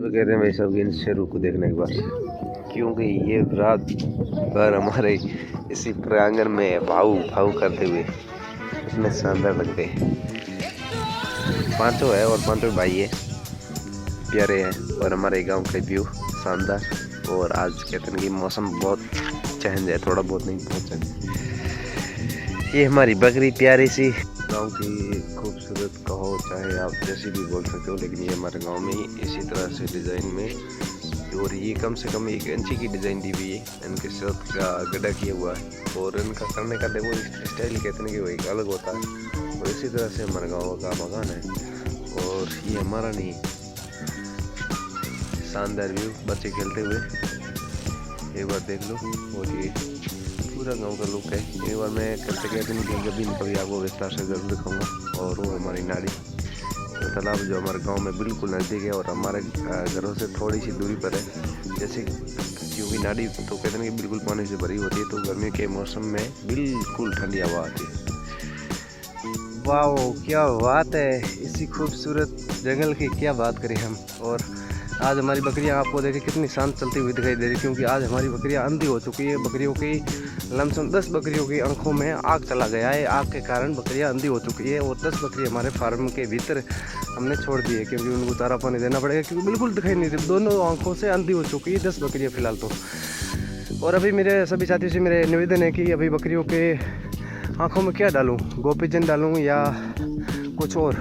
तो कहते हैं भाई सब इन शेरों को देखने के बाद, क्योंकि ये रात भर हमारे इसी प्रांगण में भाव भाव करते हुए इतने शानदार लगते हैं। पांचों है और पांचों भाई है, प्यारे हैं और हमारे गांव का व्यू शानदार। और आज कहते हैं कि मौसम बहुत चेंज है, थोड़ा बहुत नहीं बहुत चेंज। ये हमारी बकरी प्यारी सी गांव की खूबसूरत कहो चाहे आप जैसी भी बोल सकते हो, लेकिन ये हमारे गांव में ही इसी तरह से डिज़ाइन में, और ये कम से कम 1 इंची की डिज़ाइन दी हुई है। इनके साथ का गड्ढा किया हुआ है और इनका करने का देखो स्टाइल कहते हैं कि वो एक अलग होता है। और इसी तरह से हमारे गाँव का मकान है और ये हमारा नहीं, शानदार व्यू, बच्चे खेलते हुए एक बार देख लो। और ये पूरा गांव का लुक है। एक बार मैं कहते नहीं कि कभी आपको विस्तार से जरूर दिखाऊंगा। और वो हमारी नाड़ी तालाब जो हमारे गांव में बिल्कुल नज़दीक है और हमारे घरों से थोड़ी सी दूरी पर है। जैसे क्योंकि नाड़ी तो कहते हैं कि बिल्कुल पानी से भरी होती है, तो गर्मी के मौसम में बिल्कुल ठंडी हवा आती है। वाह क्या बात है, इसी खूबसूरत जंगल की क्या बात करें हम। और आज हमारी बकरियां आपको देखें कितनी शांत चलती हुई दिखाई दे रही, क्योंकि आज हमारी बकरियां अंधी हो चुकी है। बकरियों की लमसम 10 बकरियों की आंखों में आग चला गया है। आग के कारण बकरियां अंधी हो चुकी है और 10 बकरी हमारे फार्म के भीतर हमने छोड़ दी है, क्योंकि उनको चारा पानी देना पड़ेगा, क्योंकि बिल्कुल दिखाई नहीं दे, दोनों आंखों से अंधी हो चुकी है 10 बकरियाँ फिलहाल तो। और अभी मेरे सभी साथियों से मेरे निवेदन है कि अभी बकरियों के आँखों में क्या डालूँ, गोपीजन डालूँ या कुछ और,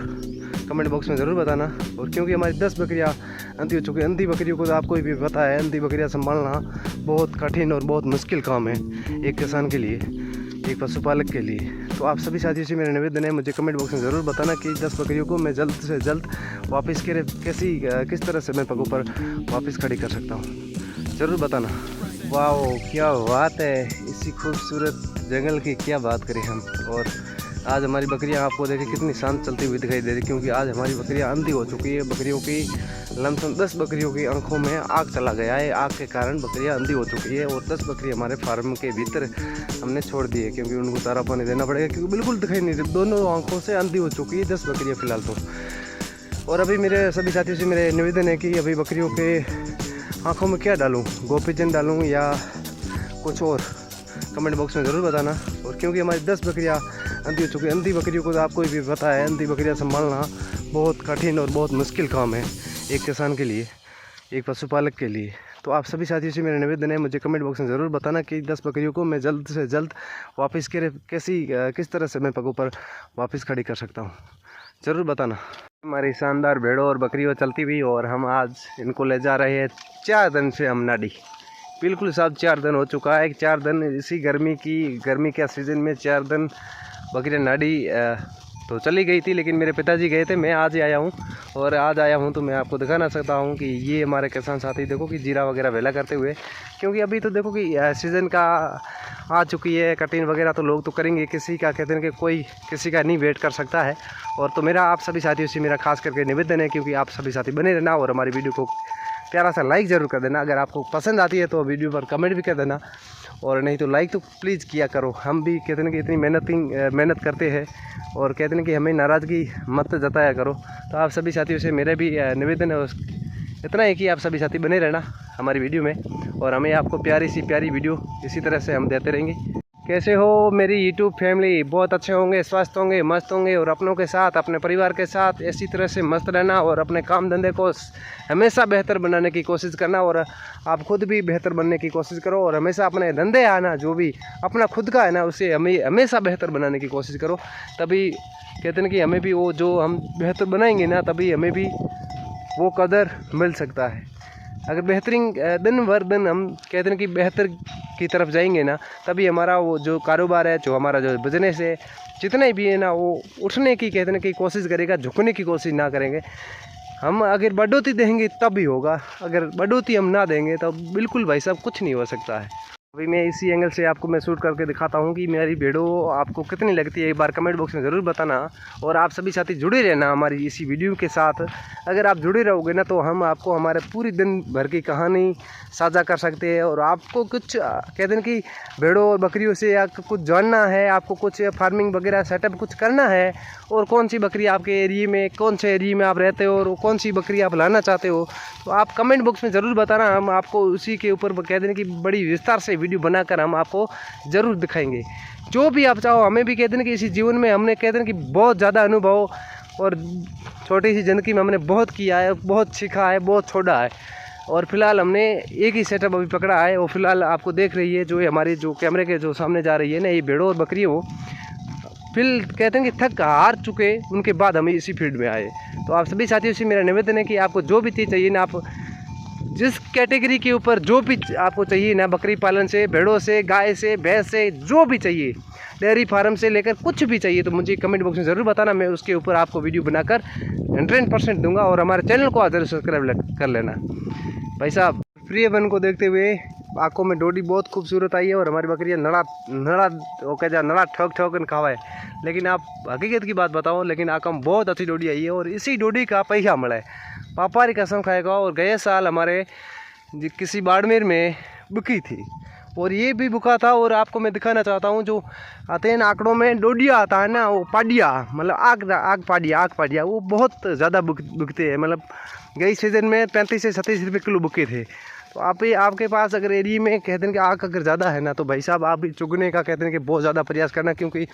कमेंट बॉक्स में ज़रूर बताना। और क्योंकि हमारी 10 बकरियां अंधी हो चुकी है, अंधी बकरियों को तो आपको भी पता है, अंधी बकरियां संभालना बहुत कठिन और बहुत मुश्किल काम है एक किसान के लिए, एक पशुपालक के लिए। तो आप सभी साथियों से मेरा निवेदन है, मुझे कमेंट बॉक्स में ज़रूर बताना कि 10 बकरियों को मैं जल्द से जल्द वापस किस तरह से मैं पगों पर वापस खड़ी कर सकता हूँ, ज़रूर बताना। वाह क्या बात है, इसी खूबसूरत जंगल की क्या बात करें हम। और आज हमारी बकरियां आपको देखें कितनी शांत चलती हुई दिखाई दे रही, क्योंकि आज हमारी बकरियां अंधी हो चुकी है। बकरियों की लमसम 10 बकरियों की आंखों में आग चला गया है। आग के कारण बकरियां अंधी हो चुकी है और 10 बकरी हमारे फार्म के भीतर हमने छोड़ दी है, क्योंकि उनको चारा पानी देना पड़ेगा, क्योंकि बिल्कुल दिखाई नहीं दे, दोनों आंखों से अंधी हो चुकी है 10 बकरियाँ फिलहाल तो। और अभी मेरे सभी साथियों से मेरे निवेदन है कि अभी बकरियों के आँखों में क्या डालूँ, गोपीजन डालूँ या कुछ और, कमेंट बॉक्स में ज़रूर बताना। और क्योंकि हमारी 10 बकरियाँ अंधी हो चुकी है, अंधी बकरियों को तो आपको भी पता है, अंधी बकरियाँ संभालना बहुत कठिन और बहुत मुश्किल काम है एक किसान के लिए, एक पशुपालक के लिए। तो आप सभी साथियों से मेरा निवेदन है, मुझे कमेंट बॉक्स में ज़रूर बताना कि 10 बकरियों को मैं जल्द से जल्द वापस किस तरह से मैं पगों पर वापस खड़ी कर सकता हूँ, ज़रूर बताना। हमारी शानदार भेड़ों और बकरियों चलती हुई, और हम आज इनको ले जा रहे हैं 4 दिन से हम नाडी, बिल्कुल साहब 4 दिन हो चुका है। 4 दिन इसी गर्मी के सीज़न में 4 दिन बकरियाँ नाडी तो चली गई थी, लेकिन मेरे पिताजी गए थे, मैं आज ही आया हूँ। और आज आया हूँ तो मैं आपको दिखाना सकता हूँ कि ये हमारे किसान साथी देखो कि जीरा वगैरह वेला करते हुए, क्योंकि अभी तो देखो कि सीज़न का आ चुकी है, कटिंग वगैरह तो लोग तो करेंगे, किसी का कहते हैं कि कोई किसी का नहीं वेट कर सकता है। और तो मेरा आप सभी साथियों से मेरा खास करके निवेदन है, क्योंकि आप सभी साथी बने रहना और हमारी वीडियो को प्यारा सा लाइक ज़रूर कर देना। अगर आपको पसंद आती है तो वीडियो पर कमेंट भी कर देना, और नहीं तो लाइक तो प्लीज़ किया करो। हम भी कहते हैं कि इतनी मेहनत करते हैं और कहते हैं कि हमें नाराज़गी मत जताया करो। तो आप सभी साथियों से मेरा भी निवेदन है इतना है कि आप सभी साथी बने रहना हमारी वीडियो में, और हमें आपको प्यारी वीडियो इसी तरह से हम देते रहेंगे। कैसे हो मेरी यूट्यूब फैमिली, बहुत अच्छे होंगे, स्वस्थ होंगे, मस्त होंगे, और अपनों के साथ अपने परिवार के साथ इसी तरह से मस्त रहना और अपने काम धंधे को हमेशा बेहतर बनाने की कोशिश करना। और आप खुद भी बेहतर बनने की कोशिश करो, और हमेशा अपने धंधे आना जो भी अपना खुद का है ना, उसे हमेशा बेहतर बनाने की कोशिश करो। तभी कहते हैं कि हमें भी वो जो हम बेहतर बनाएंगे ना, तभी हमें भी वो कदर मिल सकता है। अगर बेहतरीन दिन भर दिन हम कहते हैं कि बेहतर की तरफ जाएंगे ना, तभी हमारा वो जो कारोबार है, जो हमारा जो बिजनेस है, जितने भी है ना, वो उठने की कहते हैं कि कोशिश करेगा, झुकने की कोशिश ना करेंगे। हम अगर बढ़ोतरी देंगे तब भी होगा, अगर बढ़ोतरी हम ना देंगे तो बिल्कुल भाई साहब कुछ नहीं हो सकता है। अभी मैं इसी एंगल से आपको मैं शूट करके दिखाता हूँ कि मेरी वीडियो आपको कितनी लगती है, एक बार कमेंट बॉक्स में ज़रूर बताना। और आप सभी साथी जुड़े रहना हमारी इसी वीडियो के साथ। अगर आप जुड़े रहोगे ना, तो हम आपको हमारे पूरी दिन भर की कहानी साझा कर सकते हैं। और आपको कुछ कहते हैं कि भेड़ों और बकरियों से या कुछ जानना है, आपको कुछ फार्मिंग वगैरह सेटअप कुछ करना है, और कौन सी बकरी आपके एरिया में, कौन से एरिया में आप रहते हो और कौन सी बकरी आप लाना चाहते हो, तो आप कमेंट बॉक्स में ज़रूर बताना। हम आपको उसी के ऊपर कहते हैं कि बड़ी विस्तार से वीडियो बनाकर हम आपको ज़रूर दिखाएंगे। जो भी आप चाहो, हमें भी कहते हैं कि इसी जीवन में हमने कहते हैं कि बहुत ज़्यादा अनुभव और छोटी सी ज़िंदगी में हमने बहुत किया है, बहुत सीखा है, बहुत छोड़ा है। और फिलहाल हमने एक ही सेटअप अभी पकड़ा है, और फिलहाल आपको देख रही है जो हमारी जो कैमरे के जो सामने जा रही है ना, ये भेड़ों और बकरियों फिर कहते हैं कि थक हार चुके, उनके बाद हम इसी फील्ड में आए। तो आप सभी साथियों से मेरा निवेदन है कि आपको जो भी चीज़ चाहिए ना, आप जिस कैटेगरी के ऊपर जो भी आपको चाहिए ना, बकरी पालन से, भेड़ों से, गाय से, भैंस से, जो भी चाहिए, डेयरी फार्म से लेकर कुछ भी चाहिए, तो मुझे कमेंट बॉक्स में ज़रूर बताना। मैं उसके ऊपर आपको वीडियो बनाकर 100% दूंगा। और हमारे चैनल को ज़रूर सब्सक्राइब कर लेना भाई साहब। प्रिय वन को देखते हुए आँखों में डोडी बहुत खूबसूरत आई है, और हमारी बकरियाँ नड़ा ठोक ठोक खावा है। लेकिन आप हकीकत की बात बताओ, लेकिन आँखों में बहुत अच्छी डोडी आई है, और इसी डोडी का पैसा मिला है, पापा की कसम खाएगा। और गए साल हमारे किसी बाड़मेर में बुकी थी, और ये भी बुका था। और आपको मैं दिखाना चाहता हूँ, जो आते हैं ना आंकड़ों में डोडिया आता है ना, वो पाडिया, मतलब आग पाडिया, वो बहुत ज़्यादा बुकते हैं। मतलब गई सीज़न में 35 से 37 रुपये किलो बुके थे। तो आपके पास अगर एरिया में कहते हैं कि आग अगर ज़्यादा है ना, तो भाई साहब आप भी चुगने का कहते हैं कि बहुत ज़्यादा प्रयास करना, क्योंकि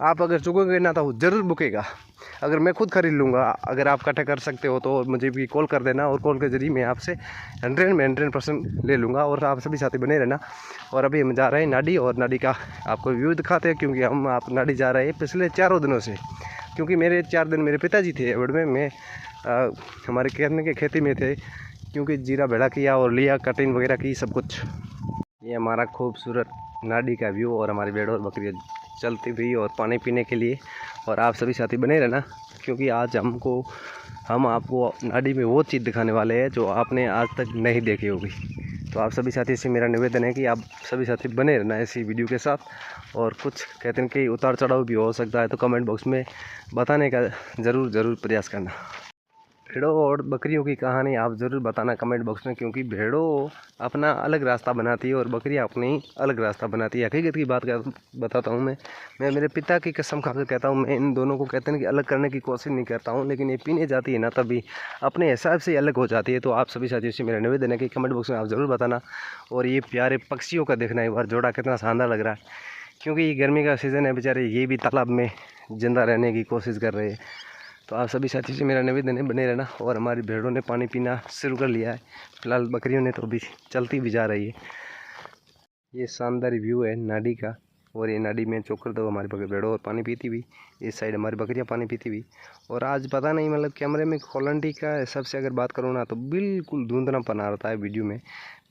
आप अगर चुगोगे ना तो ज़रूर बुकेगा। अगर मैं खुद खरीद लूँगा, अगर आप इकट्ठा कर सकते हो तो मुझे भी कॉल कर देना, और कॉल के ज़रिए मैं आपसे 100% ले लूँगा। और आप सभी साथी बने रहना। और अभी हम जा रहे हैं नाडी, और नाडी का आपको व्यू दिखाते हैं, क्योंकि हम आप नाडी जा रहे हैं पिछले 4 दिनों से। क्योंकि मेरे 4 दिन मेरे पिताजी थे एवड में, मैं हमारे कहने के खेती में थे, क्योंकि जीरा भेड़ा किया और लिया, कटिंग वगैरह की, सब कुछ। ये हमारा खूबसूरत नाडी का व्यू, और हमारी भेड़ और बकरियाँ चलती हुई और पानी पीने के लिए। और आप सभी साथी बने रहना, क्योंकि आज हम आपको नाडी में वो चीज़ दिखाने वाले हैं जो आपने आज तक नहीं देखी होगी। तो आप सभी साथी से मेरा निवेदन है कि आप सभी साथी बने रहना इसी वीडियो के साथ। और कुछ कहते हैं कि उतार चढ़ाव भी हो सकता है, तो कमेंट बॉक्स में बताने का ज़रूर प्रयास करना। भेड़ों और बकरियों की कहानी आप ज़रूर बताना कमेंट बॉक्स में, क्योंकि भेड़ों अपना अलग रास्ता बनाती है और बकरियां अपनी अलग रास्ता बनाती है। हकीकत की बात बताता हूँ, मैं मेरे पिता की कसम खाकर कहता हूँ, मैं इन दोनों को कहते हैं कि अलग करने की कोशिश नहीं करता हूँ, लेकिन ये पीने जाती है ना, तभी अपने हिसाब से अलग हो जाती है। तो आप सभी साथियों से मेरा निवेदन है कि कमेंट बॉक्स में आप ज़रूर बताना। और ये प्यारे पक्षियों का देखना एक बार जोड़ा कितना शानदार लग रहा है, क्योंकि ये गर्मी का सीज़न है, बेचारे ये भी तालाब में जिंदा रहने की कोशिश कर रहे हैं। तो आप सभी साथियों से मेरा निवेदन है बने रहना। और हमारी भेड़ों ने पानी पीना शुरू कर लिया है, फिलहाल बकरियों ने तो अभी चलती भी जा रही है। ये शानदार व्यू है नाडी का, और ये नाडी में चोकर दो हमारी भेड़ों और पानी पीती हुई, इस साइड हमारी बकरियां पानी पीती हुई। और आज पता नहीं, मतलब कैमरे में क्वालिटी का हिसाब से अगर बात करूँ ना, तो बिल्कुल धुंधलापन आ रहा है वीडियो में,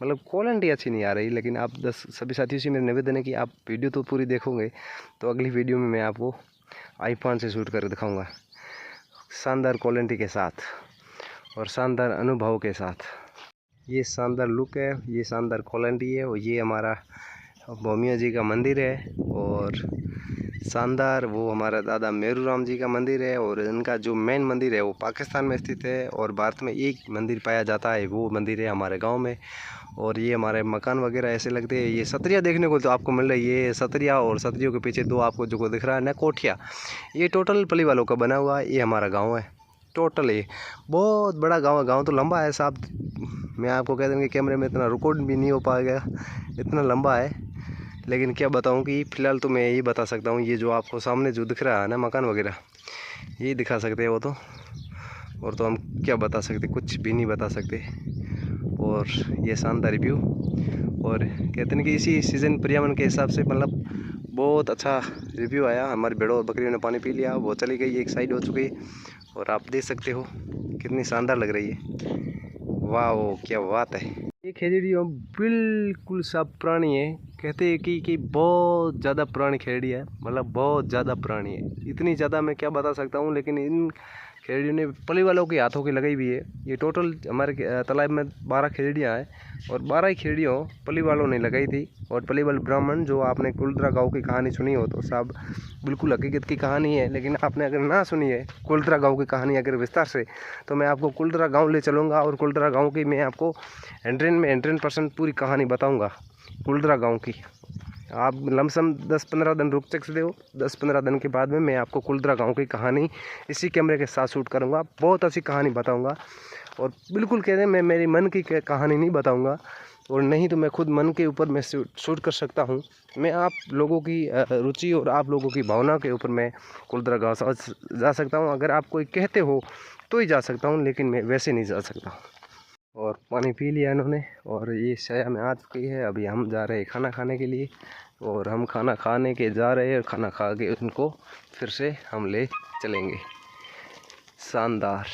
मतलब क्वालिटी अच्छी नहीं आ रही। लेकिन आप सभी साथियों से मेरा निवेदन है कि आप वीडियो तो पूरी देखोगे, तो अगली वीडियो में मैं आपको आईफोन से शूट करके दिखाऊँगा, शानदार क्वालिटी के साथ और शानदार अनुभव के साथ। ये शानदार लुक है, ये शानदार क्वालिटी है। और ये हमारा भौमिया जी का मंदिर है, और शानदार वो हमारा दादा मेरू राम जी का मंदिर है। और इनका जो मेन मंदिर है वो पाकिस्तान में स्थित है, और भारत में एक मंदिर पाया जाता है, वो मंदिर है हमारे गांव में। और ये हमारे मकान वगैरह ऐसे लगते हैं। ये सतरिया देखने को तो आपको मिल रही है, ये सतरिया, और सतरियों के पीछे दो आपको जो दिख रहा है ना कोठिया, ये टोटल पली वालों का बना हुआ है। ये हमारा गांव है टोटल, ये बहुत बड़ा गांव है। गांव तो लंबा है साहब, मैं आपको कह दूँगी कैमरे में इतना रिकॉर्ड भी नहीं हो पाएगा, इतना लंबा है। लेकिन क्या बताऊँ कि फ़िलहाल तो मैं यही बता सकता हूँ, ये जो आपको सामने जो दिख रहा है ना मकान वगैरह, ये दिखा सकते हैं वो तो, और तो हम क्या बता सकते, कुछ भी नहीं बता सकते। और ये शानदार रिव्यू, और कहते हैं कि इसी सीज़न पर्यावरण के हिसाब से मतलब बहुत अच्छा रिव्यू आया। हमारी भेड़ों और बकरियों ने पानी पी लिया, वो चली गई, एक साइड हो चुकी है, और आप देख सकते हो कितनी शानदार लग रही है। वाह क्या बात है। ये खेजड़ियों बिल्कुल सब पुरानी है, कहते हैं कि बहुत ज़्यादा पुरानी खेजड़ी है, मतलब बहुत ज़्यादा पुरानी है। इतनी ज़्यादा मैं क्या बता सकता हूँ, लेकिन इन खेजड़ियों ने पली वालों के हाथों की लगाई हुई है। ये टोटल हमारे तालाब में 12 खेजड़ियाँ हैं, और 12 ही खेजड़ियों पली वालों ने लगाई थी। और पली वाले ब्राह्मण, जो आपने कुलतरा गाँव की कहानी सुनी हो तो साहब बिल्कुल हकीकत की कहानी है। लेकिन आपने अगर ना सुनी है कुलतरा गाँव की कहानी अगर विस्तार से, तो मैं आपको कुलतरा गाँव ले चलूँगा, और कुलतरा गाँव की मैं आपको 100% पूरी कहानी बताऊँगा कुलतरा गाँव की। आप लमसम 10-15 दिन रुक सकते हो। 10-15 दिन के बाद में मैं आपको कुलधरा गांव की कहानी इसी कैमरे के साथ शूट करूंगा। बहुत अच्छी कहानी बताऊंगा और बिल्कुल कहते हैं मैं मेरी मन की कहानी नहीं बताऊंगा, और नहीं तो मैं खुद मन के ऊपर मैं शूट कर सकता हूं। मैं आप लोगों की रुचि और आप लोगों की भावना के ऊपर मैं कुलधरा गाँव जा सकता हूँ। अगर आप कोई कहते हो तो ही जा सकता हूँ, लेकिन मैं वैसे नहीं जा सकता। और पानी पी लिया इन्होंने और ये शाया में आ चुकी है। अभी हम जा रहे हैं खाना खाने के लिए, और हम खाना खाने के जा रहे हैं और खाना खा के उनको फिर से हम ले चलेंगे। शानदार।